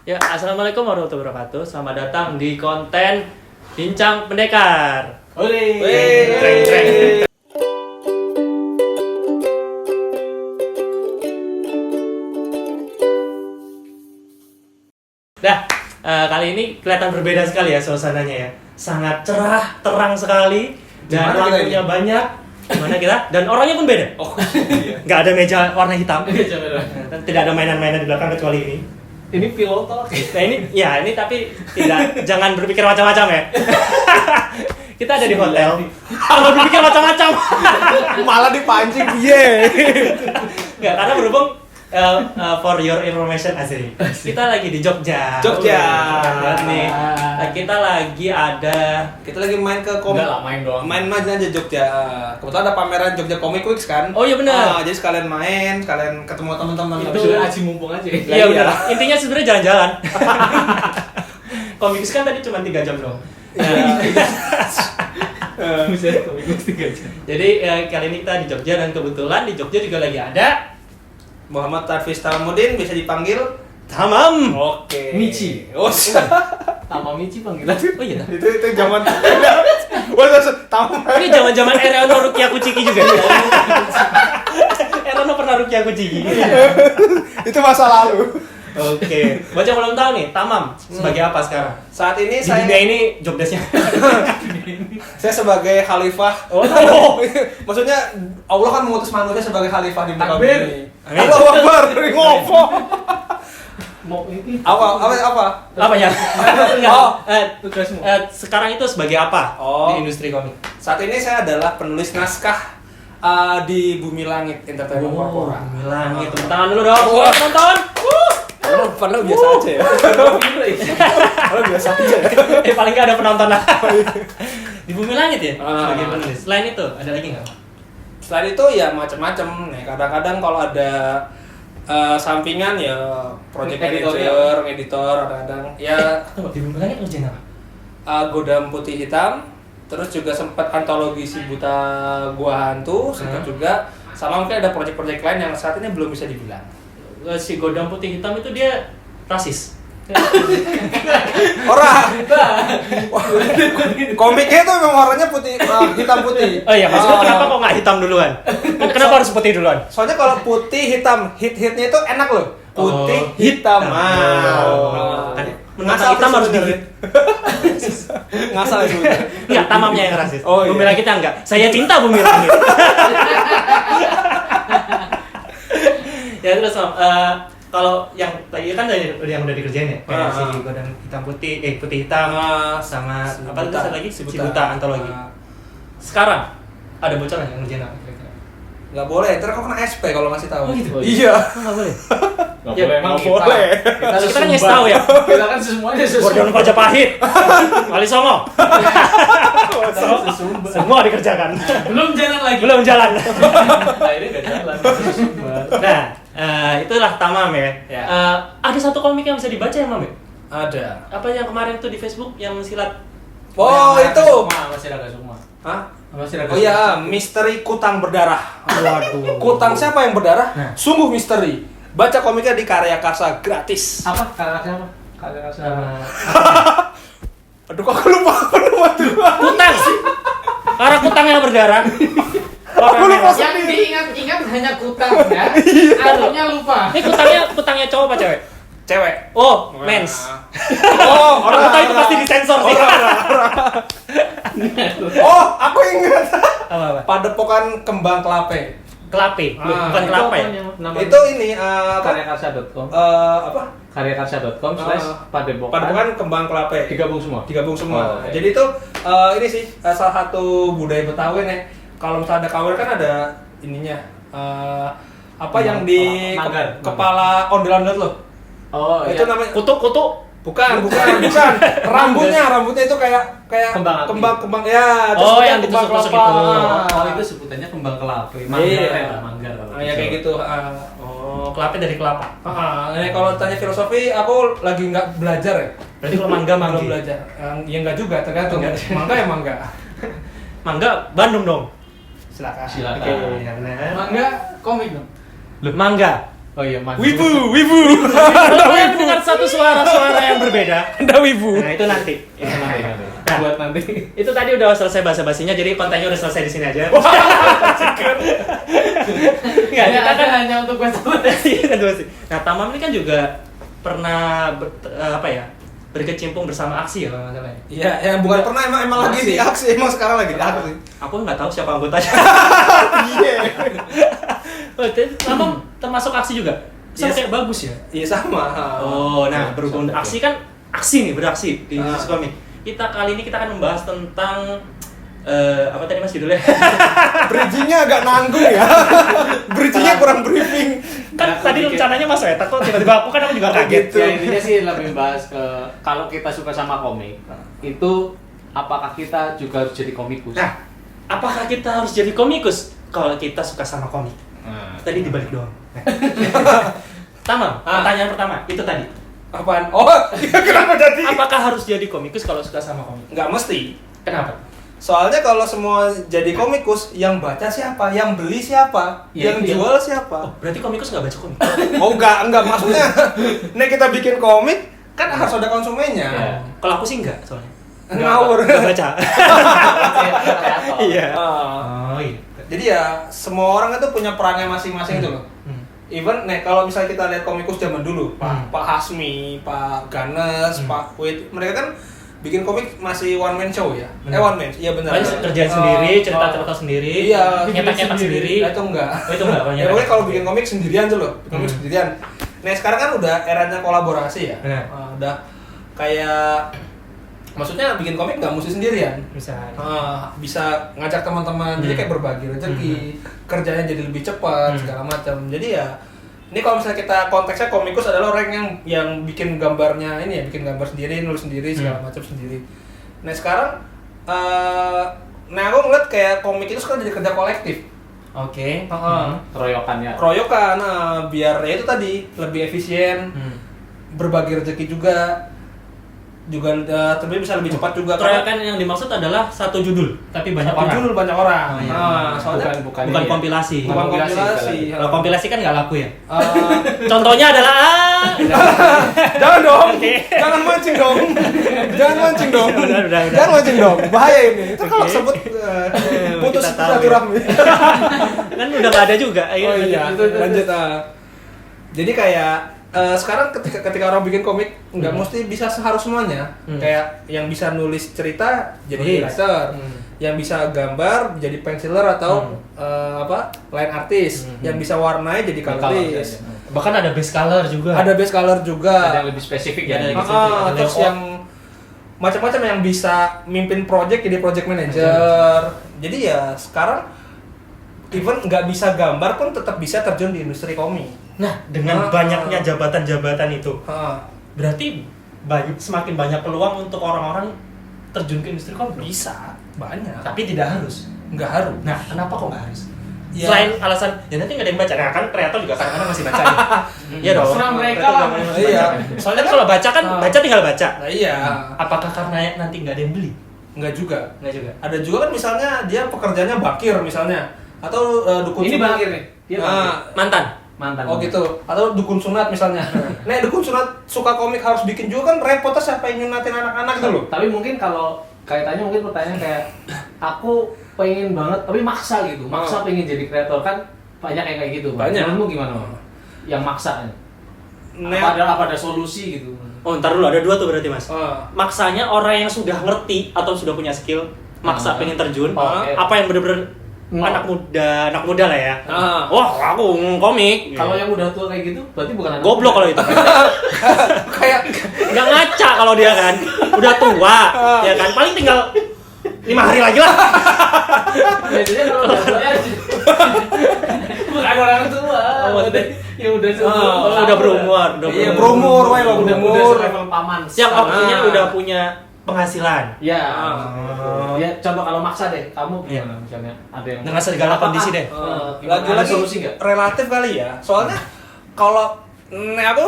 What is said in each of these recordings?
Ya, assalamualaikum warahmatullahi wabarakatuh. Selamat datang di konten Bincang Pendekar. Oleh. Treng. Nah, kali ini kelihatan berbeda sekali ya suasananya ya. Sangat cerah, terang sekali, dan lampunya banyak. Gimana kita? Dan orangnya pun beda. Oh, iya. Nggak ada meja warna hitam. Tidak ada mainan-mainan di belakang kecuali ini. Ini pillow talk. Nah ini tapi tidak, jangan berpikir macam-macam ya. Kita ada di hotel. Jangan berpikir macam-macam. Malah dipancing dia. Enggak, karena berhubung for your information asli. Kita lagi di Jogja. Nih. Kita lagi main ke Enggak lah, main doang. Main aja Jogja. Kebetulan ada pameran Jogja Comic Weeks kan. Oh iya benar. Jadi sekalian main, sekalian ketemu teman-teman. Itu sudah aji mumpung aja. Iya benar. Intinya sebenarnya jalan-jalan. Comic Weeks kan tadi cuma 3 jam dong. Bisa Comic Weeks 3 jam. Jadi kali ini kita di Jogja dan kebetulan di Jogja juga lagi ada Muhammad Tarfiz Tamamuddin, bisa dipanggil Tamam. Oke. Michi. Oh, Tama Michi panggilan. Oh iya. itu zaman. Tamam. Ini zaman-zaman Erono Rukia Kuciki juga. Erono pernah Rukia Kuciki. Itu masa lalu. Oke. Buat yang belum tahu nih, Tamam sebagai apa sekarang? Saat ini Di dunia ini job desk-nya. saya sebagai khalifah. Oh. Maksudnya Allah kan mengutus manusia sebagai khalifah di muka Takbir. bumi. Amin. Allahu Akbar. Ngopo. Mau ini Apa? Apa ya? Oh. tugasmu. Sekarang itu sebagai apa Oh. di industri komik? Saat ini saya adalah penulis naskah di Bumi Langit Entertainment Corpora. Bilang gitu. Tangan dulu dong. Tonton. Padahal biasa aja ya. Padahal biasa aja. Paling nggak ada penonton lah. Di Bumi Langit ya sebagai Ah. penulis. Selain itu ada lagi nggak? Selain itu ya macam-macam nih. Kadang-kadang kalau ada sampingan ya project manager, editor, kadang-kadang ya Di Bumi Langit ngerjain apa? Godam Putih Hitam. Terus juga sempat antologi Si Buta Gua Hantu, sempat juga sama mungkin ada project-project lain yang saat ini belum bisa dibilang. Si Godam Putih Hitam itu dia rasis. Ora. Komiknya itu memang warnanya putih, hitam putih. Oh iya, maksudnya kenapa kok nggak hitam duluan? Kenapa harus putih duluan? Soalnya kalau putih hitam, hit-hitnya itu enak loh. Putih Oh, hitam. Kan menantang hitam harus dihit. Ngasal itu. Enggak, Tamamnya yang rasis. Oh, iya. Bumi Langit kita enggak. Saya cinta Bumi Langit. Ya terus kalau yang tadi kan yang udah dikerjain ya, kayak si Godam Hitam Putih, Putih Hitam sama Si apa Buta. tuh lagi? Si Si Buta. Buta antologi. Sekarang ada bocoran yang ngerjain apa kira-kira? Nggak boleh, ntar kau kena SP kalau ngasih tahu. Oh gitu? Iya. Enggak boleh. Enggak Ya, boleh emang nggak boleh. Kita kan ngasih tahu ya. Kita kan semuanya Gordon Majapahit, Wali Songo, sesumbar. semua dikerjakan. Belum jalan lagi. Belum jalan. Nah, ini enggak jalan. Sesumbar. Nah, itulah Tamam ya. Ya. Ada satu komik yang bisa dibaca ya, Mam? Ya? Ada. Apa yang kemarin tuh di Facebook yang silat? Oh, itu. Masih Raga Sukma. Hah? Masih Raga Oh iya, misteri Kutang Berdarah. Waduh. Kutang siapa yang berdarah? Nah. Sungguh misteri. Baca komiknya di Karya Karsa gratis. Apa? Kakak siapa? Kakak siapa? Aduh, kok aku lupa nama tuh. Kutang. Karena kutang yang berdarah. Aku lupa. Yang diingat-ingat hanya kutang ya. Artinya lupa. Ini kutangnya cowok apa cewek? Cewek. Oh, mens. Oh, Orang kutang itu pasti disensor sih. Oh, aku ingat. Apa? Padepokan Kembang Kelape. Kelape, bukan Itu kelapa ya? apanya? Namanya? Itu ini apa? karyakarsa.com. Apa? karyakarsa.com/padepokan. Padepokan Kembang Kelape. Digabung semua. Digabung semua. Oh, oke. Jadi itu ini sih salah satu budaya Betawi nih. Kalau misalnya ada kawin kan ada ininya. Apa yang di Manggar. kepala ondel-ondel loh. Oh, Itu iya. namanya Kutu. bukan. Rambutnya itu kayak Kembang api. kembang ya. terus Oh, ada yang kembang ditusuk-tusuk kelapa. itu. Oh, itu sebutannya kembang kelape. Iya. Manggar ya, manggar. Ya kayak gitu. Oh, kelape dari kelapa. Ini kalau tanya filosofi, aku lagi nggak belajar ya. Berarti kalau mangga Belum manggi. belajar. Ya nggak juga, tergantung. Mangga ya mangga. Mangga Bandung dong. Silakan. Silakan. Oke, ya benar. Mangga komik dong. Mangga. Oh iya, Mas. Wibu. Kalau kalian dengar satu suara-suara yang berbeda, Anda wibu. nah itu nanti. Nah, Buat nanti. itu tadi udah selesai basa-basinya, jadi kontennya udah selesai di sini aja. Enggak, Ini kita ada kan hanya untuk basa-basi. Nah, Tamam ini kan juga pernah berkecimpung bersama aksi ya kalau nggak salah ya. Iya, yang bukan pernah emang lagi di aksi, emang sekarang lagi di aksi. Aku nggak tahu siapa anggotanya. Iya. Oh, Tamam termasuk aksi juga. Sama Yes. kayak bagus ya. Iya sama. Oh, nah berhubung Sama aksi kan aksi nih, beraksi di Ah. Komik. Kali ini kita akan membahas tentang apa tadi Mas judulnya? Bridging-nya agak nanggung ya. Bridging-nya kurang briefing. Kan tadi rencananya Mas Weta kok tiba-tiba aku juga kaget. gitu. Ya intinya sih lebih bahas ke kalau kita suka sama komik, itu apakah kita juga harus jadi komikus? Nah, apakah kita harus jadi komikus kalau kita suka sama komik? Tadi dibalik doang. Tamam, pertanyaan pertama itu tadi. Apaan? Oh, kenapa jadi? Apakah harus jadi komikus kalau suka sama komik? Nggak mesti. Kenapa? Soalnya kalau semua jadi komikus, yang baca siapa? Yang beli siapa? Ya, yang itu jual siapa? Oh, berarti komikus nggak baca komik? Oh, enggak maksudnya. Nih kita bikin komik, kan harus ada konsumennya. Iya. Kalau aku sih enggak, soalnya. Ngawur. Nggak baca. Iya. Ah. Oh iya. Jadi ya semua orang itu punya perannya masing-masing itu loh. Even kalau misalnya kita lihat komikus zaman dulu, Pak Hasmi, Pak Ganes, Pak Wit, mereka kan bikin komik masih one man show ya. Benar. One man, iya benar. Paling kerjaan sendiri, cerita-cerita sendiri, Iya, nyetak-nyetak sendiri. Itu enggak. Oh, itu enggak, Ya pokoknya kalau bikin komik sendirian tuh loh, komik sendirian. Nah sekarang kan udah eranya kolaborasi ya. Benar. Udah kayak maksudnya bikin komik nggak mesti sendirian. Misalnya. Bisa ngajak teman-teman, jadi kayak berbagi rezeki, kerjanya jadi lebih cepat segala macam. Jadi ya ini kalau misalnya kita konteksnya komikus adalah orang yang bikin gambarnya ini ya, bikin gambar sendiri, nulis sendiri segala macam sendiri. Nah sekarang nah aku ngeliat kayak komik itu sekarang jadi kerja kolektif. Oke. Keroyokannya. Keroyokan, biar ya itu tadi lebih efisien, berbagi rezeki juga tapi bisa lebih cepat juga. Keroyokan yang dimaksud adalah satu judul, tapi banyak Satu orang. judul banyak orang. Oh, iya. Soalnya Bukan ini ya. kompilasi. bukan kompilasi. Kalau kompilasi kan nggak laku ya. Eh, Contohnya adalah jangan dong, Oke. jangan mancing dong, jangan mancing dong, Udah. jangan mancing dong, bahaya ini. Itu kalau Oke. sebut putus Kita tahu silaturahmi. kan udah nggak ada juga. Ayo, Oh iya, lanjut. Jadi kayak sekarang ketika orang bikin komik nggak mesti bisa harus semuanya. Kayak yang bisa nulis cerita jadi Nulis. illustrator, yang bisa gambar jadi penciler atau line artist, yang bisa warnai jadi colorist. Bahkan ada base color juga. Ada base color juga. Ada yang lebih spesifik ya. Ada yang lebih spesifik. Ada Terus layout. yang macam-macam yang bisa mimpin project jadi project manager. Jadi ya sekarang even nggak bisa gambar pun tetap bisa terjun di industri komik. Nah, dengan banyaknya jabatan-jabatan itu, Ah, berarti semakin banyak peluang untuk orang-orang terjun ke industri komik. bisa banyak. Tapi tidak harus. Nggak harus. Nah, kenapa kok nggak harus? Ya. Selain alasan, ya nanti nggak ada yang baca. Nah, kan kreator juga kadang-kadang masih baca nih. Iya dong. Terserah mereka Kreator lah. juga masih Iya. baca. Soalnya kan kalau baca kan, baca tinggal baca. Nah, iya. Apakah karena nanti nggak ada yang beli? Nggak juga. Nggak juga. Ada juga kan misalnya dia pekerjaannya bakir misalnya atau dukun Ini sunat. bakir nih. Dia bakir. Mantan. Mantan. Oh gitu. Atau dukun sunat misalnya. Nah, dukun sunat suka komik harus bikin juga kan repotnya siapa yang nyunatin anak-anak dulu. Tapi mungkin kalau kaitannya mungkin pertanyaan kayak aku pengen banget tapi maksa gitu. Maksa pengen jadi kreator kan banyak yang kayak gitu. Banyak. Menurutmu gimana? Yang maksa. Nah, Apa ada solusi gitu? Oh, ntar dulu ada dua tuh berarti mas. ah. Maksanya orang yang sudah ngerti atau sudah punya skill, maksa pengen terjun. Oke. Apa yang bener-bener anak muda lah ya. Wah, aku komik. Kalau yang udah tua kayak gitu berarti bukan anak goblok kalau itu. Kayak Nggak ngaca kalau dia kan. Udah tua, ya kan. Paling tinggal 5 hari lagi lah. biasanya kalau udah tua bukan orang tua. Yang udah Udah berumur, iya berumur, wae lo udah berumur. level paman. Yang waktunya udah punya penghasilan. Ya. Oh. Ya coba kalau maksa deh, kamu Iya. gimana misalnya ada yang Dengan segala kondisi deh. Ada Lagi-lagi solusi nggak? relatif kali ya. Soalnya kalau aku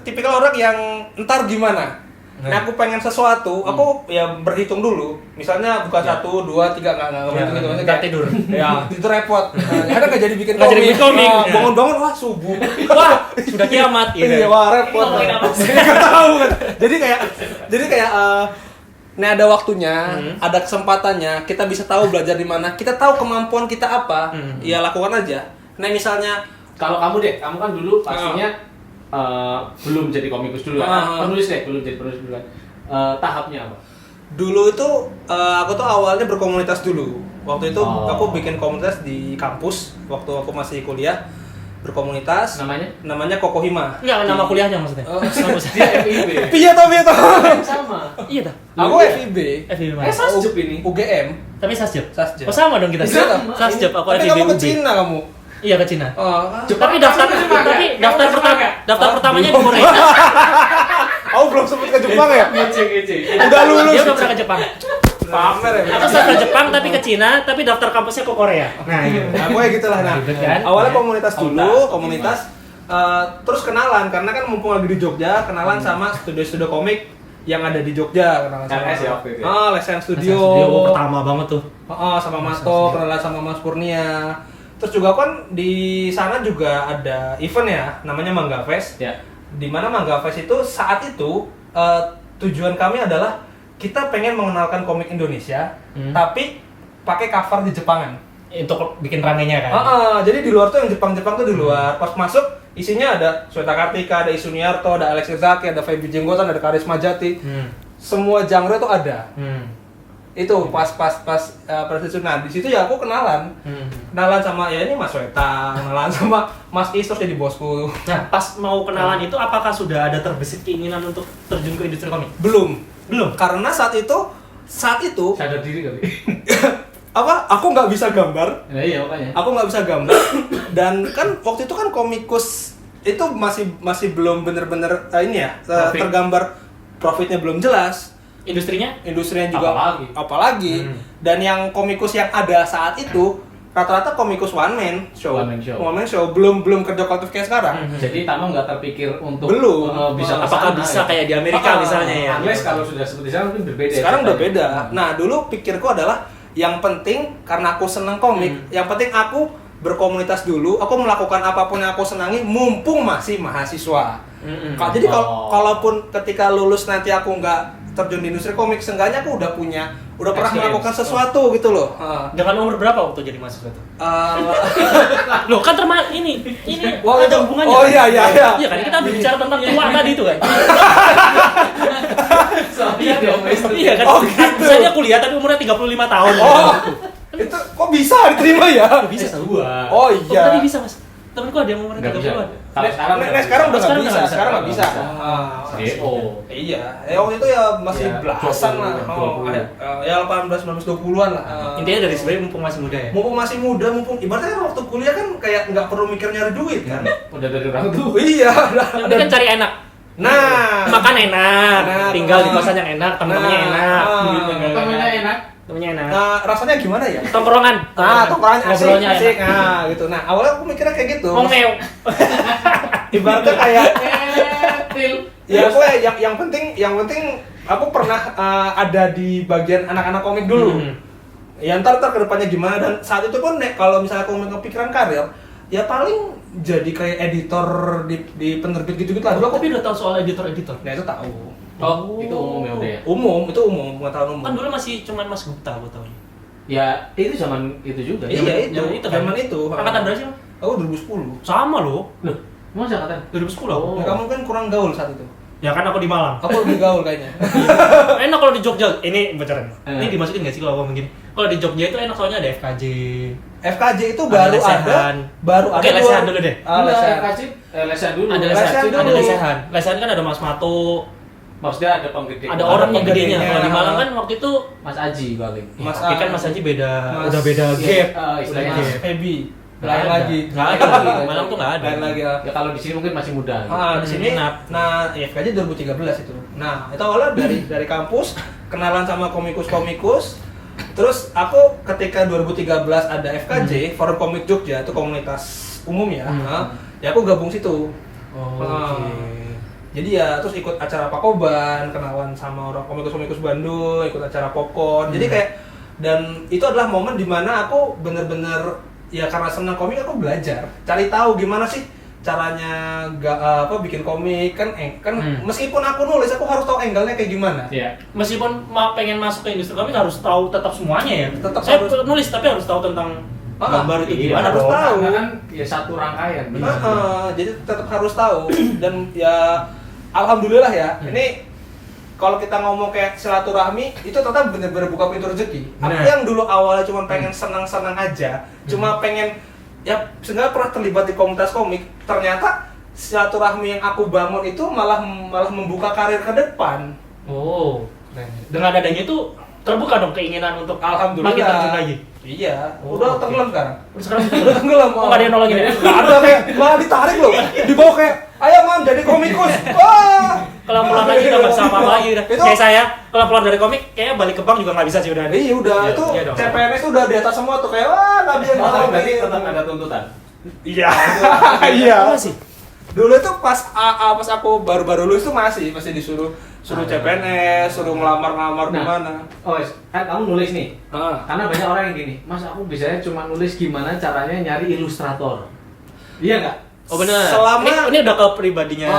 tipikal orang yang entar gimana. Nah, aku pengen sesuatu, aku ya berhitung dulu. Misalnya bukan 1, 2, 3 nggak berhitung gitu. Nggak tidur. Ya, itu repot. Ada nggak jadi bikin Nggak jadi bikin komik. Nah, bangun-bangun wah subuh. Wah, sudah kiamat gitu. Iya, wah repot. Ngomongin apa sih? Nggak tahu kan. Jadi kayak ini ada waktunya, ada kesempatannya, kita bisa tahu belajar di mana, kita tahu kemampuan kita apa, ya lakukan aja. Nah misalnya, Kalau kamu deh, kamu kan dulu pastinya belum jadi komikus dulu kan? Penulis deh, belum jadi penulis dulu kan? Tahapnya apa? dulu itu aku tuh awalnya berkomunitas dulu. Waktu itu aku bikin komunitas di kampus, waktu aku masih kuliah, berkomunitas. Namanya Kokohima. Enggak, nama kuliahnya maksudnya. Dia FIB. Piye toh? Sama. Iya dah. Aku FIB. FIB mana? Sasjep ini. UGM. Tapi Sasjep. Sasjep. Oh sama dong kita. Sama. Sasjep, aku Tapi FIB. kamu ke Cina kamu. Iya ke Cina. Jepang. Tapi daftar pertamanya di Korea. Aku belum sempet ke Jepang ya? Ngece. Udah lulus. Dia udah pernah ke Jepang. Pamer ya. Aku ke Jepang tapi ke Cina, tapi daftar kampusnya ke Korea. Nah, gitu. Nah, pokoknya gitulah. Nah, Ribet kan? awalnya Ya. komunitas dulu, komunitas terus kenalan karena kan mumpung lagi di Jogja, kenalan sama studio-studio komik yang ada di Jogja, kenalan sama LS ya waktu itu ya? Lesen Studio. Pertama banget tuh. Sama Masto, kenalan sama Mas Kurnia. Terus juga kan di sana juga ada event ya, namanya Mangga Fest. Ya. Di mana Mangga Fest itu saat itu tujuan kami adalah kita pengen mengenalkan komik Indonesia, tapi pakai cover di Jepangan. Untuk bikin ramenya kan. Jadi di luar tuh yang Jepang-Jepang tuh di luar. Pas masuk isinya ada Sweta Kartika, ada Isuniarto, ada Alex Zaki, ada Feby Jenggotan, ada Karisma Jati. Semua genre tuh ada. Itu pas itu. Nah di situ ya aku kenalan sama ya ini Mas Sweta, kenalan sama Mas Is, terus jadi bosku. Nah, pas mau kenalan itu apakah sudah ada terbesit keinginan untuk terjun ke industri komik? Belum. Karena saat itu Sadar diri kali. aku nggak bisa gambar. Nah, iya makanya. Aku nggak bisa gambar. Dan kan waktu itu kan komikus itu masih belum bener-bener ini ya tergambar, profitnya belum jelas. Industrinya juga apalagi. Dan yang komikus yang ada saat itu rata-rata komikus one man show. Belum kerja kolektif kayak sekarang. Jadi Tama nggak terpikir untuk bisa apakah bisa kayak di Amerika misalnya ya. Unless kalau sudah seperti sekarang mungkin berbeda. Sekarang udah beda. Nah, dulu pikirku adalah yang penting karena aku seneng komik, yang penting aku berkomunitas dulu, aku melakukan apapun yang aku senangi mumpung masih mahasiswa. Jadi kalaupun ketika lulus nanti aku nggak terjun di industri komik, seenggaknya aku udah pernah melakukan sesuatu gitu loh. Dengan umur berapa waktu jadi mahasiswa itu? Loh kan ini ada hubungannya. Oh iya. Iya kan kita berbicara tentang tua tadi itu kan. Iya kan. Misalnya kuliah tapi umurnya 35 tahun. Itu kok bisa diterima ya? Bisa tua. Oh iya. Tadi bisa Mas. Temenku ada yang umurnya 30-an. Sekarang udah nggak bisa. Sekarang nggak bisa. Iya. Waktu itu ya masih belasan lah. Ya 18, 19, 20-an lah. Intinya dari sebenarnya mumpung masih muda ya. Mumpung masih muda, ibaratnya kan waktu kuliah kan kayak nggak perlu mikir nyari duit kan. Udah dari orang tua. Iya. Yang penting kan cari enak. Nah, makan enak, tinggal di kosan yang enak, temen-temennya enak. Temennya enak. Nah, rasanya gimana ya? Tongkrongan. Tongkrongannya asik. Enak. Nah, gitu. Nah, awalnya aku mikirnya kayak gitu. Ngomel. Ibaratnya kayak ya aku yang penting aku pernah ada di bagian anak-anak komik dulu. Ya ntar ke depannya gimana, dan saat itu pun kalau misalnya aku kepikiran karir, ya paling jadi kayak editor di penerbit gitu-gitu lah. Dulu aku udah tahu soal editor-editor. Nah, itu tahu. Itu umum ya udah ya? Itu umum, pengetahuan umum. Kan dulu masih cuman Mas Gupta aku tahu. Ya, itu zaman itu juga. Iya, zaman itu. Angkatan berapa sih? Aku 2010. Sama loh. Loh, emang angkatan 2010. Ya, kamu kan kurang gaul saat itu. Ya kan aku di Malang. Aku lebih gaul kayaknya. Enak kalau di Jogja. Ini bocoran. Ini dimasukin nggak sih kalau ngomong gini? Kalau di Jogja itu enak soalnya ada FKJ. FKJ itu baru ada. Oke, lesehan dulu deh. Lesehan dulu. Ada lesehan. Lesehan kan ada Mas Mato. Maksudnya ada penggede. Ada orang yang gedenya. Kalau di Malang kan waktu itu Mas Aji paling. Tapi kan Mas Aji beda, udah beda gap. Istilahnya Mas Feby. Lain lagi. Nggak ada. Malang tuh nggak ada. Lain lagi. Ya kalau di sini mungkin masih muda. Di sini. Nah, FKJ 2013 itu. Nah, itu awalnya dari kampus, kenalan sama komikus. Terus aku ketika 2013 ada FKJ, Forum Komik Jogja, itu komunitas umum ya. Ya aku gabung situ. Jadi ya terus ikut acara Pakoban, kenalan sama orang komikus Bandung, ikut acara Popcorn. Jadi kayak dan itu adalah momen dimana aku bener-bener ya karena senang komik aku belajar, cari tahu gimana sih caranya bikin komik kan meskipun aku nulis aku harus tahu angle-nya kayak gimana. Iya. Meskipun pengen masuk ke industri komik harus tahu tetap semuanya ya. Saya nulis tapi harus tahu tentang gambar itu gimana. Harus tahu. Karena kan ya satu rangkaian. Jadi tetap harus tahu dan ya alhamdulillah ya. Ini kalau kita ngomong kayak silaturahmi itu tetap bener-bener buka pintu rezeki. Aku yang dulu awalnya cuma pengen senang-senang aja, cuma pengen ya sebenarnya pernah terlibat di komunitas komik, ternyata silaturahmi yang aku bangun itu malah membuka karir ke depan. Oh, dengan adanya itu terbuka dong keinginan untuk alhamdulillah makin terjun lagi. Iya, udah tenggelam sekarang. Sekarang udah tenggelam. Oh, nggak ada yang nolongin ya? Nggak ada kayak malah ditarik loh, dibawa kayak ayo mam jadi komikus. Wah. Kalau pulang lagi udah nggak bisa apa lagi udah. Kayak saya, kalau keluar dari komik, kayaknya balik ke bank juga nggak bisa sih udah. Iya udah, itu CPNS tuh udah di atas semua tuh kayak wah nggak bisa Tapi berarti tetap ada tuntutan. Iya. Iya. Masih. Dulu itu pas aku baru-baru lulus tuh masih disuruh CPNS, suruh ngelamar di mana. Oh, kan kamu nulis nih. Karena banyak orang yang gini, Mas aku bisanya cuma nulis gimana caranya nyari ilustrator. Iya nggak? Oh benar. Selama ini udah ke pribadinya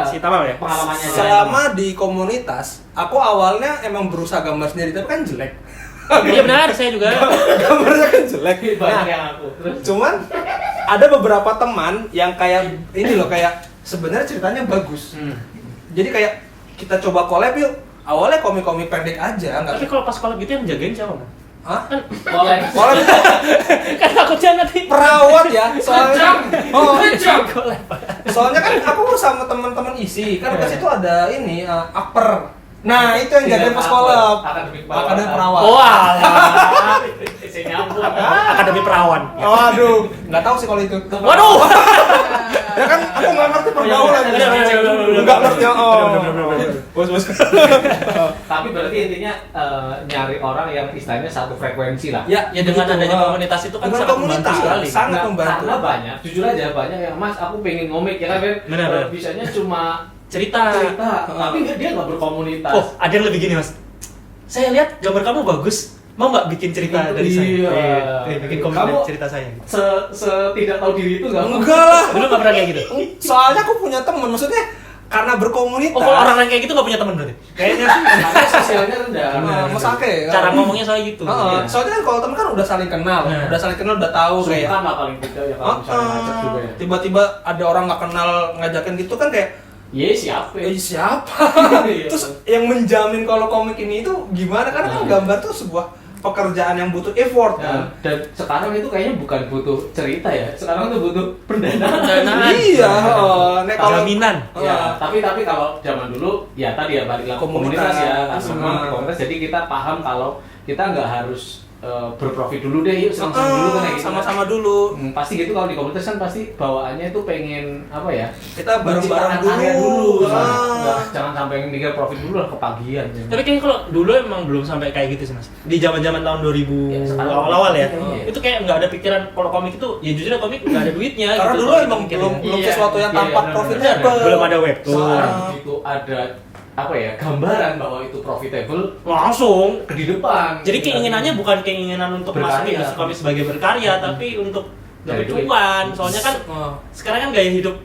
si Tamam ya. Pengalamannya. Selama di komunitas, aku awalnya emang berusaha gambar sendiri tapi kan jelek. Iya benar, saya juga. Gambarnya kan jelek. Banyak yang aku. Terus Cuman ada beberapa teman yang kayak ini loh kayak sebenarnya ceritanya bagus. Jadi kayak kita coba collab yuk. Awalnya komik-komik pendek aja, enggak. Tapi kalau pas collab gitu yang jagain siapa? Hah? collab itu Kan takutnya nanti perawat ya, soalnya collab. soalnya kan aku sama teman-teman isi kan ke situ ada ini upper. Nah itu yang jagain pas collab. Akademi perawat. Oh alah. Saya nyambung. Akademi perawan. Waduh, nggak tahu sih kalau itu. Waduh. Ya kan aku nggak ngerti pergaulan. Nggak ngerti. Bos. Tapi berarti intinya nyari orang yang istilahnya satu frekuensi lah. Ya dengan adanya komunitas itu kan dengan sangat membantu sekali. Sangat membantu. Karena banyak, jujur aja banyak yang Mas aku pengen ngomik ya kan Benar. bisanya cuma cerita. tapi dia nggak berkomunitas. Oh, ada yang lebih gini, Mas. Saya lihat gambar kamu bagus. Mau nggak bikin cerita dari saya? Iya. Bikin komik Kamu cerita saya. Tidak tahu diri itu nggak? Enggak lah. Dulu nggak pernah kayak gitu. Soalnya aku punya temen, maksudnya karena berkomunitas. Oh, kalau orang lain kayak gitu nggak punya teman berarti? Kayaknya sih. Karena sosialnya rendah. Mas Ake. Cara ngomongnya soal gitu. Soalnya kan kalau temen kan udah saling kenal, udah tahu kayak. Sungkan lah paling tidak ya kalau misalnya ngajak juga ya. Tiba-tiba ada orang nggak kenal ngajakin gitu kan kayak. Siapa? Siapa? Terus yang menjamin kalau komik ini itu gimana? Karena kan gambar tuh sebuah pekerjaan yang butuh effort kan. Dan sekarang itu kayaknya bukan butuh cerita ya. Sekarang tuh butuh pendanaan. Iya, jaminan. Ya, tapi kalau zaman dulu ya tadi ya balik lagi komunitas ya, komunitas. Jadi kita paham kalau kita nggak harus berprofit dulu deh, yuk senang-senang dulu kan gitu. Sama-sama dulu. Pasti gitu kalau di komunitas kan pasti bawaannya itu pengen apa ya? Kita bareng-bareng dulu. Jangan sampai mikir profit dulu lah kepagian. Tapi kayaknya kalau dulu emang belum sampai kayak gitu sih, Mas. Di zaman-zaman tahun 2000 awal-awal ya. Itu kayak nggak ada pikiran kalau komik itu ya jujur komik nggak ada duitnya. Karena gitu, dulu emang belum sesuatu yang tampak profitable. Belum ada webtoon. Sekarang itu ada apa ya gambaran bahwa itu profitable langsung di depan. Jadi keinginannya bukan keinginan untuk masuk industri komik sebagai berkarya, tapi untuk dapat cuan. Soalnya kan sekarang kan gaya hidup,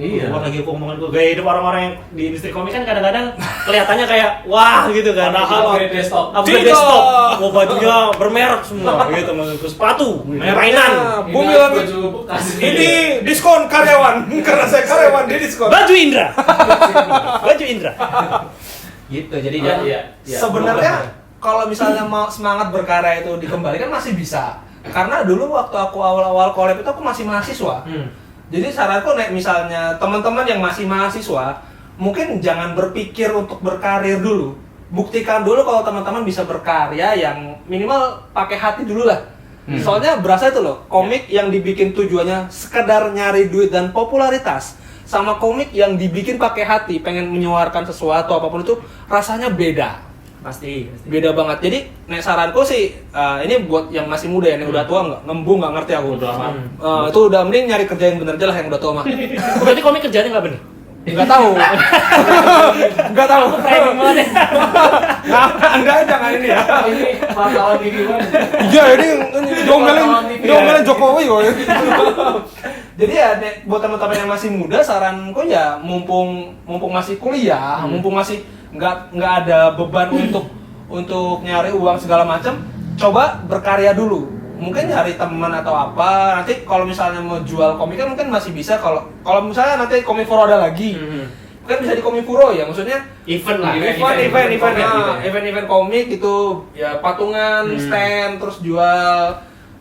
Bukan lagi aku ngomongin gue, gaya hidup orang-orang yang di industri komik kan kadang-kadang kelihatannya kayak wah gitu kan. Upgrade desktop. Upgrade desktop. Mau bajunya bermerek semua gitu, mau sepatu, mainan. Bumi baju ini diskon karyawan karena saya karyawan di diskon. Baju Indra. Baju Indra. Gitu. Jadi sebenarnya kalau misalnya mau semangat berkarya itu dikembalikan masih bisa. Karena dulu waktu aku awal-awal collab itu aku masih mahasiswa. Jadi saranku nek misalnya teman-teman yang masih mahasiswa, mungkin jangan berpikir untuk berkarir dulu. Buktikan dulu kalau teman-teman bisa berkarya yang minimal pakai hati dulu lah. Soalnya berasa itu loh, komik yang dibikin tujuannya sekedar nyari duit dan popularitas sama komik yang dibikin pakai hati, pengen menyuarakan sesuatu apapun itu rasanya beda. Pasti. Beda banget. Jadi nek saranku sih ini buat yang masih muda ya, yang udah tua nggak ngerti aku. Udah amat. Itu udah mending nyari kerja yang bener aja lah yang udah tua mah. Berarti komik kerjanya nggak bener? Nggak tahu. Nggak tahu. Framing banget. Anda jangan ini ya. Ini wartawan TV kan. Iya, ini diomelin Jokowi kok. Jadi ya buat teman-teman yang masih muda, saranku ya mumpung masih kuliah, mumpung masih nggak ada beban untuk nyari uang segala macam, coba berkarya dulu. Mungkin nyari teman atau apa. Nanti kalau misalnya mau jual komik kan mungkin masih bisa. Kalau misalnya nanti Komifuro ada lagi, kan bisa di Komifuro ya. Maksudnya Event lah. event komik gitu ya, patungan, stand, terus jual.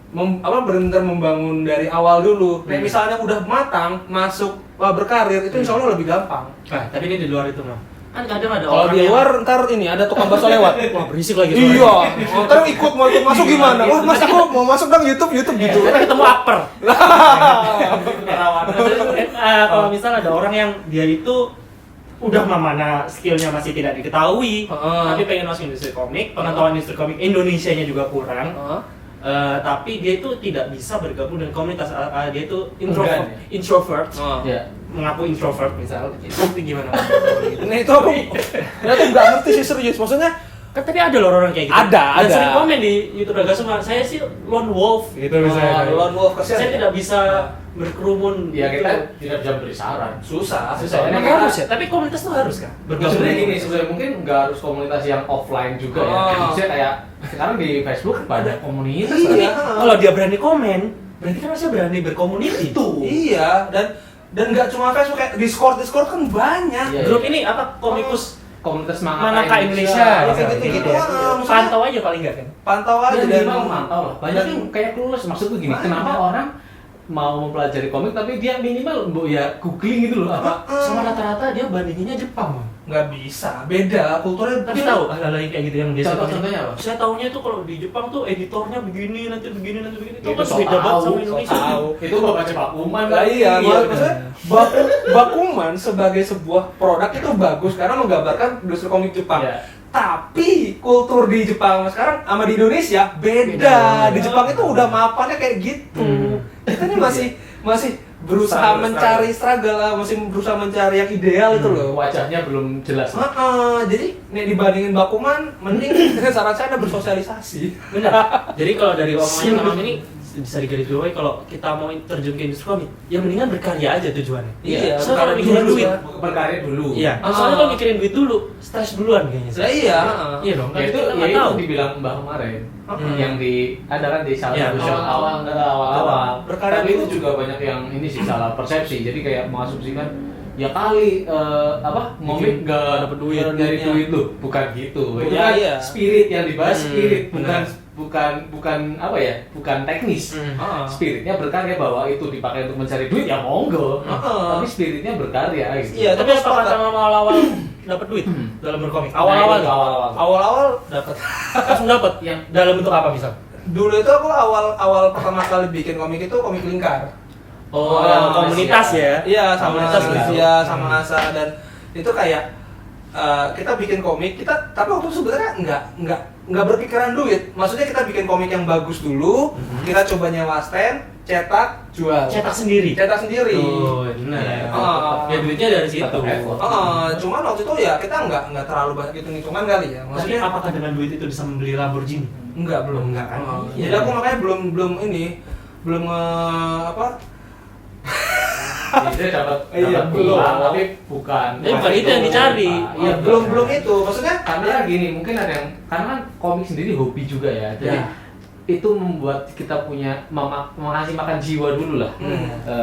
Benar-benar membangun dari awal dulu. Nek misalnya udah matang masuk berkarir itu insya Allah lebih gampang. Nah, tapi ini di luar itu mah. Kan kadang ada Kalau orang di yang- luar ntar ini ada tukang bakso lewat. Wah, berisik lagi suaranya. Iya. Ntar mau ikut masuk gimana? Wah mas aku mau masuk dong YouTube gitu. Kita ketemu upper. Kalau misal ada orang yang dia itu udah mana skillnya masih tidak diketahui, tapi pengen masuk industri komik, pengetahuan industri komik Indonesianya juga kurang. Tapi dia itu tidak bisa bergabung dengan komunitas. Dia itu introvert, Ya. mengaku introvert misal. Itu gimana? Nah itu aku nggak ngerti sih serius. Maksudnya Kan tapi ada loh orang kayak gitu. Ada. Dan sering komen di YouTube Ragasuma, saya sih lone wolf gitu misalnya. lone wolf kesian. Saya tidak bisa berkerumun. Ya gitu. kita tidak bisa beri saran. susah. Emang Karena harus ya, tapi komunitas tuh harus kan? Sebenarnya gini, sebenarnya mungkin nggak harus komunitas yang offline juga ya. Maksudnya kayak sekarang di Facebook banyak komunitas. Iya. Kalau dia berani komen, berarti kan harusnya berani berkomuniti. Iya, dan nggak cuma Facebook, kayak Discord kan banyak. Iya. Grup ini apa komikus Komunitas Manaka Indonesia, Iya, misalnya, gitu-gitu. ya. Maksudnya- Pantau aja paling nggak kan? Pantau aja Dan dan mantau lah. Banyak yang kayak clueless. Maksudku gini, Banyak. kenapa orang mau mempelajari komik tapi dia minimal ya googling gitu loh apa? Sama rata-rata dia bandinginnya Jepang. nggak bisa, beda kulturnya. Tapi tahu hal-hal yang kayak gitu yang dia Contoh-contohnya apa? Saya taunya itu kalau di Jepang tuh editornya begini, nanti begini. Itu Itu kan sok beda banget tahu, sama Indonesia. sok tahu. Itu bapak cepak kuman Lah iya, Iya, maksudnya Bakuman sebagai sebuah produk itu bagus karena menggambarkan industri komik Jepang. Iya. Tapi kultur di Jepang sekarang sama di Indonesia beda. Beda. Di Jepang itu udah mapannya kayak gitu. Kita nih masih berusaha Struggle, mencari struggle lah, masih berusaha mencari yang ideal itu loh. Wajahnya belum jelas. Jadi nih dibandingin Bakuman, mending saran saya ada bersosialisasi. Benar. Jadi kalau dari omongan Tamam ini bisa digarisbawahi kalau kita mau terjun ke industri komik, ya mendingan berkarya aja tujuannya. Iya, Soalnya kalau berkarya mikirin dulu, duit, Berkarya dulu. iya. Soalnya kalau mikirin duit dulu, stres duluan kayaknya. Lah iya. Iya dong. Ya itu, kita ya nggak itu tahu. dibilang Mbah kemarin yang di ada kan di salah Ya, satu show awal-awal. Berkarya Tapi itu dulu. juga banyak yang ini sih salah persepsi. Jadi kayak mengasumsikan ya kali komik nggak dapat duit. dari duit tuh, bukan gitu. Bukan, Ya iya. spirit yang dibahas spirit, benar. bukan apa ya, bukan teknis. Spiritnya berkarya bahwa itu dipakai untuk mencari duit ya monggo. Tapi spiritnya berkarya gitu. Iya, Tapi terus apakah sepakat. Tamam awal-awal dapat duit dalam berkomik? Nah, Awal-awal itu nih? awal-awal. Awal-awal dapat. Langsung dapat yang dalam bentuk apa misal? Dulu itu aku awal pertama kali bikin komik itu komik lingkar. Oh, yang komunitas ya? Iya, sama Komunitas Asa, gitu. iya, sama Asa, dan itu kayak kita bikin komik, tapi waktu itu sebenarnya nggak berpikiran duit. Maksudnya kita bikin komik yang bagus dulu, kita coba nyewa stand, cetak, jual. Cetak sendiri. Cetak sendiri. Oh, benar. Ah. Ya duitnya dari situ. Tetap effort. Cuman waktu itu ya kita nggak terlalu banyak hitung-hitungan kali ya. Tapi Maksudnya apakah dengan duit itu bisa membeli Lamborghini? belum. Enggak kan? Jadi Iya. aku makanya belum Dia dapat Iya, belum. uang, tapi bukan. Tapi bukan itu yang dicari. Iya, belum itu. Maksudnya Karena gini, mungkin ada yang karena kan komik sendiri hobi juga ya. Jadi Ya. itu membuat kita punya mengasih makan jiwa dulu lah.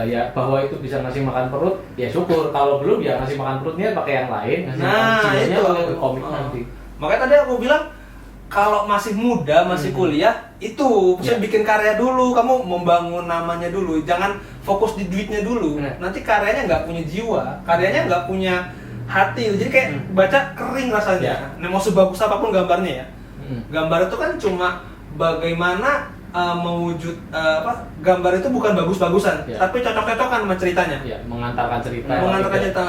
Ya bahwa itu bisa ngasih makan perut, ya syukur. Kalau belum ya ngasih makan perutnya pakai yang lain, ngasih makan jiwanya pakai berkomik nanti. Makanya tadi aku bilang kalau masih muda, masih kuliah, itu bisa bikin karya dulu, kamu membangun namanya dulu, jangan fokus di duitnya dulu. Nanti karyanya nggak punya jiwa, karyanya nggak punya hati, jadi kayak baca kering rasanya. Nah, mau sebagus apapun gambarnya ya, gambar itu kan cuma bagaimana mewujud gambar itu bukan bagus-bagusan, tapi cocok-cocokan sama ceritanya. Ya, mengantarkan cerita. Mengantarkan cerita.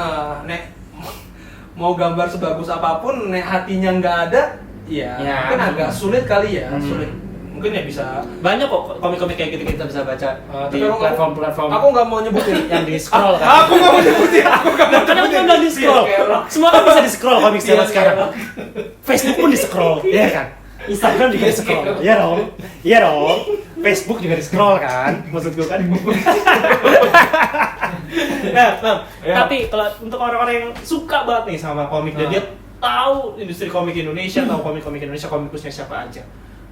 Nek mau gambar sebagus apapun, nek hatinya nggak ada, ya, Ya, mungkin agak sulit kali ya, sulit. mungkin ya bisa. Banyak kok komik-komik kayak gitu kita bisa baca di platform-platform. Aku nggak mau nyebutin yang di scroll kan. Aku nggak mau nyebutin. Karena aku udah di scroll. Semua kan bisa di scroll komik zaman sekarang. Facebook pun di scroll, ya kan? Instagram juga di scroll. Iya dong. Iya dong. Facebook juga di scroll kan. Maksud gue kan. Nah, Bang, tapi kalau untuk orang-orang yang suka banget nih sama komik dan dia tahu industri komik Indonesia, tahu komik-komik Indonesia, komikusnya siapa aja.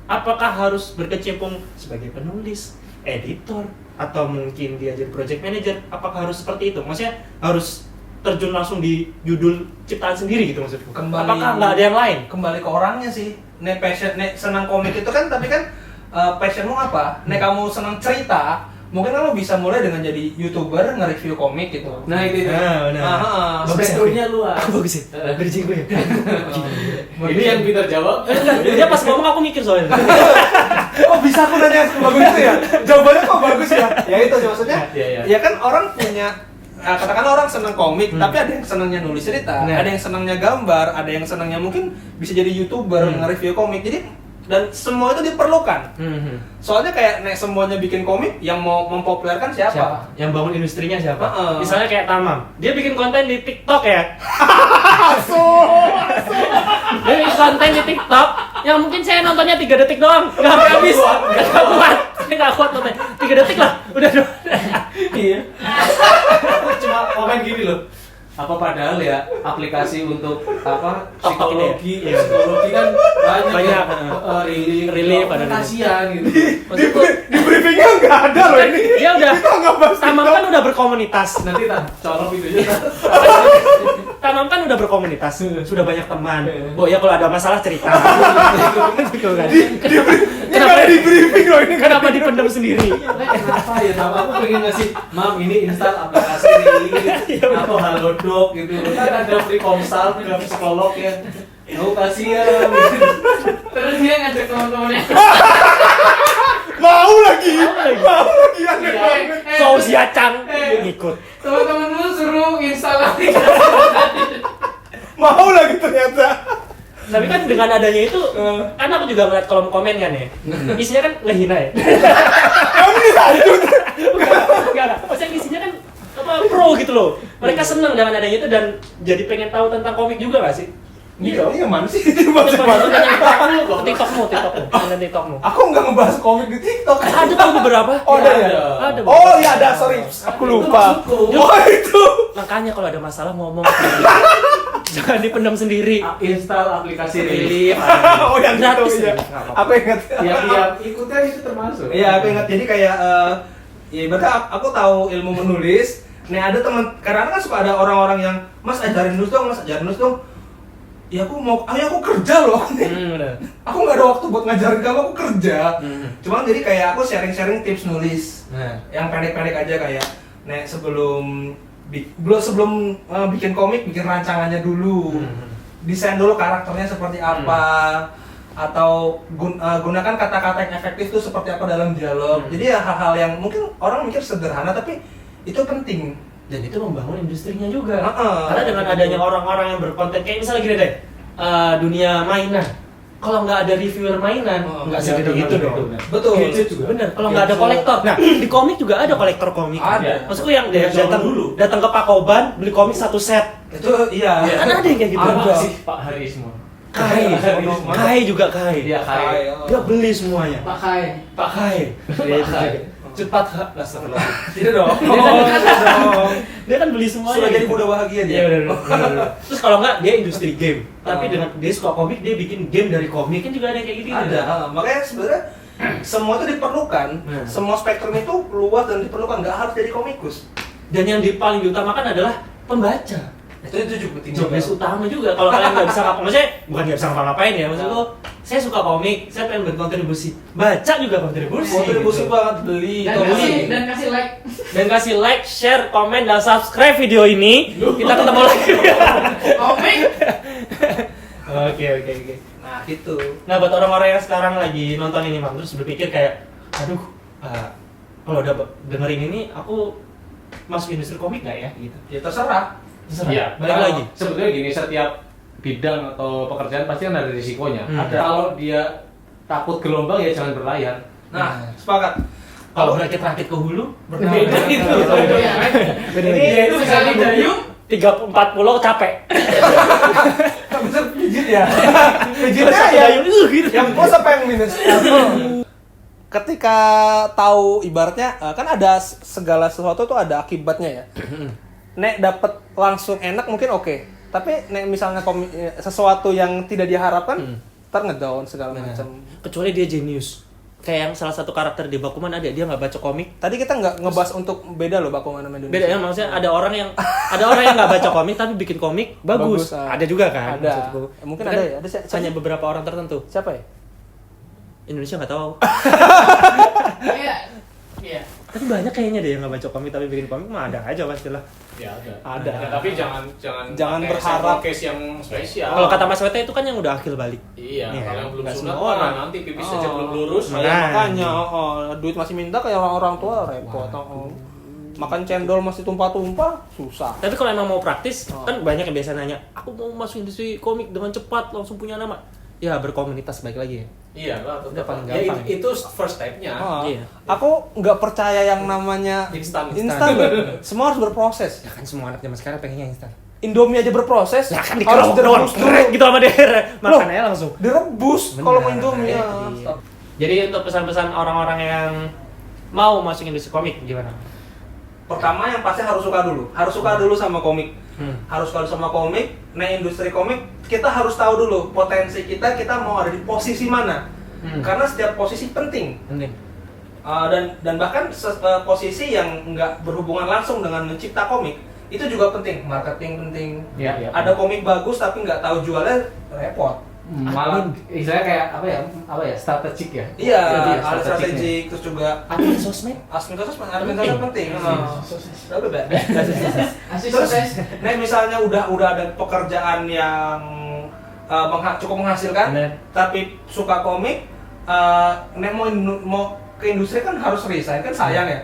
Apakah harus berkecimpung sebagai penulis, editor, atau mungkin dia jadi project manager? Apakah harus seperti itu? Maksudnya harus terjun langsung di judul ciptaan sendiri gitu maksudku? Apakah nggak ada yang lain? Kembali ke orangnya sih. Nek passion, nek senang komik itu kan, tapi kan passionmu apa? Nek kamu senang cerita, mungkin kan lo bisa mulai dengan jadi YouTuber nge-review komik gitu. Nah itu. Benar. Spektrumnya luas. Bagus ya? Bridging gue ya? Ini yang Peter jawab. Dia pas ngomong aku mikir soalnya. Kok bisa aku nanya bagus itu ya? Jawabannya kok bagus ya? Ya itu sih maksudnya. Iya. Ya kan orang punya katakanlah orang senang komik, tapi ada yang senangnya nulis cerita, ada yang senangnya gambar, ada yang senangnya mungkin bisa jadi YouTuber nge-review komik. Jadi dan semua itu diperlukan. Soalnya kayak nek semuanya bikin komik, yang mau mempopulerkan siapa? Yang bangun industrinya siapa? Misalnya kayak Tamam, dia bikin konten di TikTok ya. Dia bikin konten di TikTok yang mungkin saya nontonnya 3 detik doang, nggak sampai habis, nggak kuat, saya nggak kuat nonton 3 detik lah, udah dong. Iya. Cuma komen gini loh. Apa padahal ya aplikasi untuk apa psikologi kan banyak relief pada kasihan gitu. Maksudku di briefingnya nggak ada loh ini. Dia udah Tamam kan udah berkomunitas. Nanti tak colok videonya. Tamam kan udah berkomunitas, sudah banyak teman. Oh ya kalau ada masalah cerita. Gitu kan. Kenapa di briefing loh ini? Kenapa dipendam sendiri? Kenapa ya? Aku pengen ngasih, Mam ini install aplikasi ini atau Halodoc gitu. Kan ada free consult, ada psikolog ya. Aku kasihan. Terus dia ngajak teman-temannya. Mau lagi aneh banget. So si Acang ngikut. Teman-teman lu suruh install aplikasi. Mau lagi ternyata. Tapi kan dengan adanya itu, kan aku juga ngeliat kolom komen kan ya. Isinya kan ngehina ya. Kamu ini lanjut. Enggak. Maksudnya isinya kan pro gitu loh. Mereka seneng dengan adanya itu dan jadi pengen tahu tentang komik juga nggak sih? Iya, ini yang mana sih? TikTokmu. Aku nggak ngebahas komik di TikTok. Ada tahu beberapa? Oh, ada ya? Ada. Oh iya ada, sorry. Aku lupa. Oh itu. Makanya kalau ada masalah ngomong. Jangan dipendam sendiri. Install aplikasi Relief. Oh yang gratis itu ya. Aku ingat. Tiap ikutnya itu termasuk. Iya, aku ingat. Jadi kayak ya berarti aku tahu ilmu menulis. Nih ada teman, karena kan suka ada orang-orang yang Mas ajarin nulis dong. Ya aku aku kerja loh. Aku nggak ada waktu buat ngajarin kamu, aku kerja. Cuman jadi kayak aku sharing-sharing tips nulis. Yang pendek-pendek aja kayak sebelum bikin komik, bikin rancangannya dulu. Desain dulu karakternya seperti apa. Atau gunakan kata-kata yang efektif itu seperti apa dalam dialog. Jadi ya hal-hal yang mungkin orang mikir sederhana tapi itu penting. Dan itu membangun industrinya juga. Karena dengan adanya orang-orang yang berkonten kayak misalnya gini deh, dunia mainan. Kalau nggak ada reviewer mainan, nggak segede itu dong. Betul. Gadget juga. Bener. Kalau nggak ada kolektor, nah di komik juga ada kolektor komik. Ada. Maksudku yang datang ke Pakoban beli komik 1 set. Itu iya. Kan ada yang kayak gitu. Ada sih Pak Hari semua. Kai juga Kai. Iya Kai. Dia beli semuanya. Pak Kai. Cepat kak, Tidak dong. Dia kan beli semuanya. Sudah jadi budak bahagia dia. Iya benar. Terus kalau enggak dia industri game. Tapi dengan dia suka komik, dia bikin game dari komik kan juga ada kayak gitu. Ada. Makanya sebenarnya semua itu diperlukan. Semua spektrum itu luas dan diperlukan. Nggak harus jadi komikus. Dan yang paling diutamakan adalah pembaca. Itu juga penting. Jobdesk utama juga. Kalau kalian nggak bisa ngapa, maksudnya bukan nggak bisa ngapa-ngapain ya. Maksudku, saya suka komik, saya pengen berkontribusi. Baca juga kontribusi. Kontribusi gitu. banget beli. Dan kasih like. Dan kasih like, share, komen, dan subscribe video ini. Kita ketemu lagi. Komik. Oke. Nah gitu. Nah buat orang-orang yang sekarang lagi nonton ini Mam, terus berpikir kayak, aduh, kalau udah dengerin ini, aku masuk industri komik nggak ya? Gitu. Ya terserah. Iya. Balik lagi. Sebetulnya gini, setiap bidang atau pekerjaan pasti kan ada risikonya. Ada. Kalau dia takut gelombang ya jangan berlayar. Nah, sepakat. Kalau rakit-rakit ke hulu, Beda itu. Ini itu bisa didayung 30-40 capek. Bisa pijit ya. Pijitnya ya. Gitu. Yang plus apa yang minus? Ketika tahu ibaratnya kan ada segala sesuatu tuh ada akibatnya ya. Nek dapat langsung enak mungkin oke. Tapi nek misalnya sesuatu yang tidak diharapkan ntar ngedown segala macam. Kecuali dia jenius. Kayak yang salah satu karakter di Bakuman ada, dia nggak baca komik. Tadi kita nggak ngebahas untuk beda loh Bakuman sama Indonesia. Beda ya, maksudnya ada orang yang nggak baca komik tapi bikin komik bagus. Ada juga kan? Ada. Maksudku. Mungkin Kan ada ya. Ada hanya beberapa orang tertentu. siapa ya? Indonesia nggak tahu. Iya. Iya. Tapi banyak kayaknya deh yang nggak baca komik tapi bikin komik mah ada aja pastilah. Ya ada. Ada. Ya, tapi jangan pakai berharap. case yang spesial. Kalau kata Mas Wete itu kan yang udah akil balik. Iya, Iya, kalau yang belum nggak sunat semua orang. nanti pipis aja belum lurus. Nah. Makanya duit masih minta kayak orang-orang tua repot. Makan cendol masih tumpah-tumpah susah. Tapi kalau emang mau praktis, kan banyak yang biasa nanya, aku mau masuk industri komik dengan cepat langsung punya nama. Ya berkomunitas baik lagi ya. Iya lah, Udah paling ya, gampang. itu first step-nya. Iya. Aku nggak percaya yang namanya Instan. loh. Semua harus berproses. Ya kan semua anak zaman sekarang pengennya instan. Indomie aja berproses. Ya kan harus direbus dulu. gitu sama dia. Makan aja langsung. Direbus kalau mau Indomie. Iya. Ya. Jadi untuk pesan-pesan orang-orang yang mau masuk industri komik gimana? Pertama yang pasti harus suka dulu. Harus suka dulu sama komik. Harus suka sama komik. Nah, industri komik kita harus tahu dulu potensi kita mau ada di posisi mana. Karena setiap posisi penting. Penting. Dan bahkan posisi yang nggak berhubungan langsung dengan mencipta komik itu juga penting. Marketing penting. Iya. Ada komik bagus tapi nggak tahu jualnya repot. Malah istilahnya kayak apa ya strategik ya. Iya, Jadi, ada strategi terus juga Admin sosmed. admin sosmed penting. Tapi Asis Terus, sukses. nek misalnya udah ada pekerjaan yang cukup menghasilkan, Bener. tapi suka komik, nek mau ke industri kan harus resign kan sayang ya.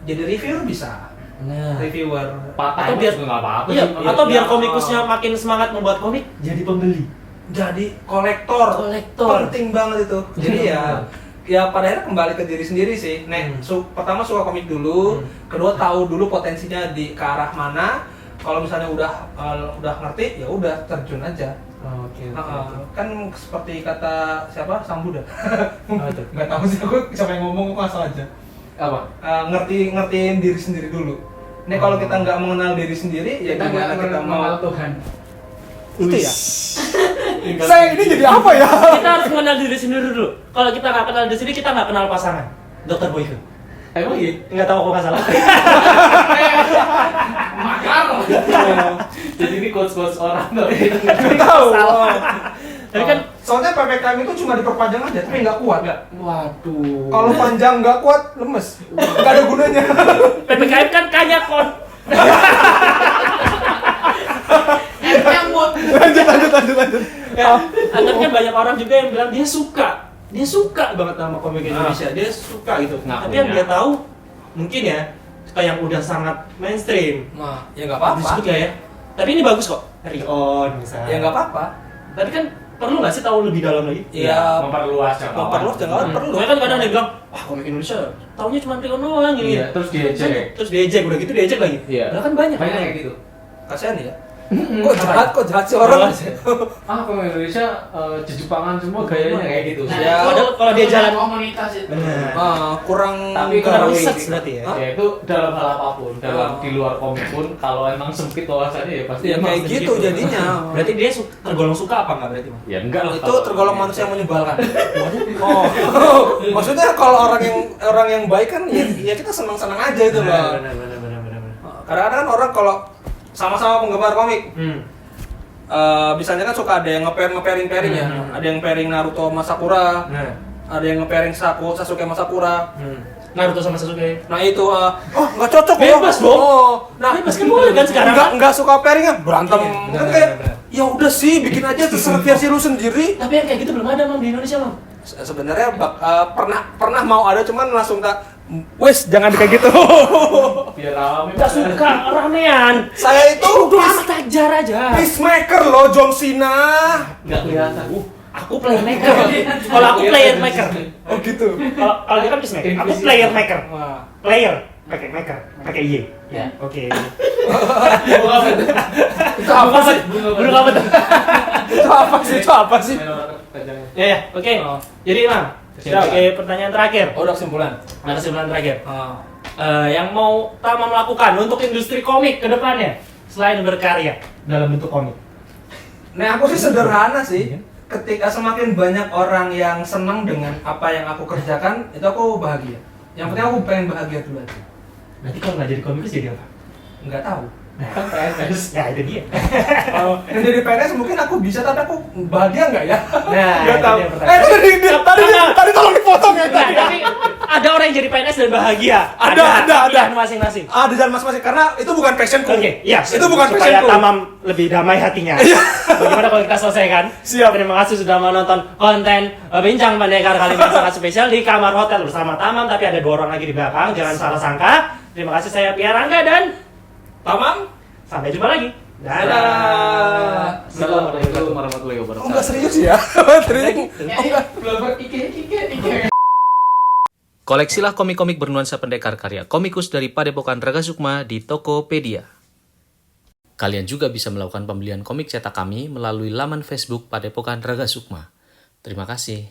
Jadi reviewer bisa, Nah. reviewer. Atau biar nggak apa-apa. Iya, sih. atau biar Ya. komikusnya makin semangat membuat komik, jadi pembeli. Jadi kolektor. Penting banget itu. Jadi ya pada akhirnya kembali ke diri sendiri sih. Nek pertama suka komik dulu, kedua tahu dulu potensinya ke arah mana. Kalau misalnya udah ngerti, ya udah terjun aja. Oke. Kan seperti kata siapa Sambuda. Nggak tahu sih aku siapa yang ngomong aku asal aja. Apa? Ngertiin diri sendiri dulu. Nih kalau kita nggak mengenal diri sendiri, ya Kita gimana nggak kita mau? mengenal Tuhan. Itu ya. Saya ini jadi apa ya? Kita harus mengenal diri sendiri dulu. Kalau kita nggak kenal diri sendiri, kita nggak kenal pasangan. Dokter Boyke. Emang iya? Nggak tahu kok nggak salah. Makar. Jadi ini quotes orang tapi Nggak tahu. Tapi kan Soalnya PPKM itu cuma diperpanjang aja, tapi nggak kuat. waduh. Kalau panjang nggak kuat, lemes. Nggak ada gunanya. PPKM kan kaya kon. Nyambut. Lanjut. Tapi kan banyak orang juga yang bilang dia suka banget sama komik Indonesia, dia suka gitu. Nah, Tapi yang punya. dia tahu mungkin ya kayak yang udah sangat mainstream. Nah, ya nggak apa-apa. Disebut nggak ya? Tapi ini bagus kok. Rion misalnya. Ya nggak apa-apa. Tapi kan perlu nggak sih tahu lebih dalam lagi? Iya. Memperluas jangkauan. Memperluas jangkauan perlu. Soalnya kan kadang dia bilang, wah komik Indonesia taunya cuma Rion doang gini. Iya, terus diejek. Terus diejek, udah gitu diejek lagi. Iya. Padahal kan banyak. Banyak kayak gitu. Kasihan ya. Kok jahat sih orang. Kalau Indonesia Jepangan semua gayanya kayak gitu. Nah, Ya. Padahal kalau dia jalan komunitas itu. benar. Kurang Tapi Kurang kalau research berarti ya. Ya itu dalam hal apapun, di luar komik pun kalau emang sempit wawasannya ya pasti Ya emang kayak sedikit. gitu jadinya. Berarti dia tergolong suka apa nggak berarti? Bang? Ya enggak lah. Itu kalau- tergolong manusia yang menyebalkan. Oh. Maksudnya kalau orang yang baik kan ya kita senang-senang aja itu, Bang. Benar. Kadang-kadang kan orang kalau sama-sama penggemar komik, misalnya kan suka ada yang nge-pairing ya. Ada yang pairing Naruto sama Sakura, Nah. ada yang nge-pairing Sasuke sama Sakura. Naruto sama Sasuke. Nah itu, nggak cocok Bebas loh. dong. Oh, nah Bebas kan boleh kan sekarang? nggak suka pairingnya berantem. Iya, Kan benar, kayak, benar. ya udah sih bikin aja terserah versi lu sendiri. Tapi yang kayak gitu belum ada Mam di Indonesia Mam. Sebenarnya pernah mau ada cuman langsung wes jangan kayak gitu. biar rame. Gak suka ramean. Saya itu Udah ajar aja. peacemaker loh John Cena. Enggak kelihatan. Aku player maker. Kalau aku player maker. Oh gitu. Kalau dia kan peacemaker. Aku player maker. Wah. Player pakai maker, pakai Y. Ya. Oke. Itu apa sih? Belum apa tuh? Itu apa sih? Itu apa sih? Ya, oke. Jadi, Mang. Sudah, oke, pertanyaan terakhir. Oh, udah kesimpulan. Nah, kesimpulan terakhir. Oh. Yang mau Tamam lakukan untuk industri komik ke depannya selain berkarya dalam bentuk komik. Nah, aku sih sederhana sih. Ketika semakin banyak orang yang senang dengan apa yang aku kerjakan, itu aku bahagia. Yang penting aku pengen bahagia dulu aja. Nanti kalau nggak jadi komikus jadi apa? Nggak tahu. Kan PNS. Ya itu dia. Kalau yang jadi PNS mungkin aku bisa, tapi aku bahagia nggak ya? Nah, Nggak itu tahu. dia pertanyaan. Tadi tolong dipotong ya Nah, tadi. tapi ada orang yang jadi PNS dan bahagia. Ada. pilihan masing-masing. Ada jalan masing-masing karena itu bukan passionku. Oke, iya. Itu bukan supaya passionku. Tamam lebih damai hatinya. Bagaimana kalau kita selesaikan? Siap. Terima kasih sudah menonton konten Bincang Pendekar kali ini sangat spesial di kamar hotel bersama Tamam, tapi ada 2 orang lagi di belakang, jangan salah sangka. Terima kasih, saya Piar Angga dan Tamam. sampai jumpa lagi. Dadah. Assalamualaikum warahmatullahi wabarakatuh. Oh, enggak serius ya? Serius? Oh, enggak. Koleksilah komik-komik bernuansa pendekar karya komikus dari Padepokan Raga Sukma di Tokopedia. Kalian juga bisa melakukan pembelian komik cetak kami melalui laman Facebook Padepokan Raga Sukma. Terima kasih.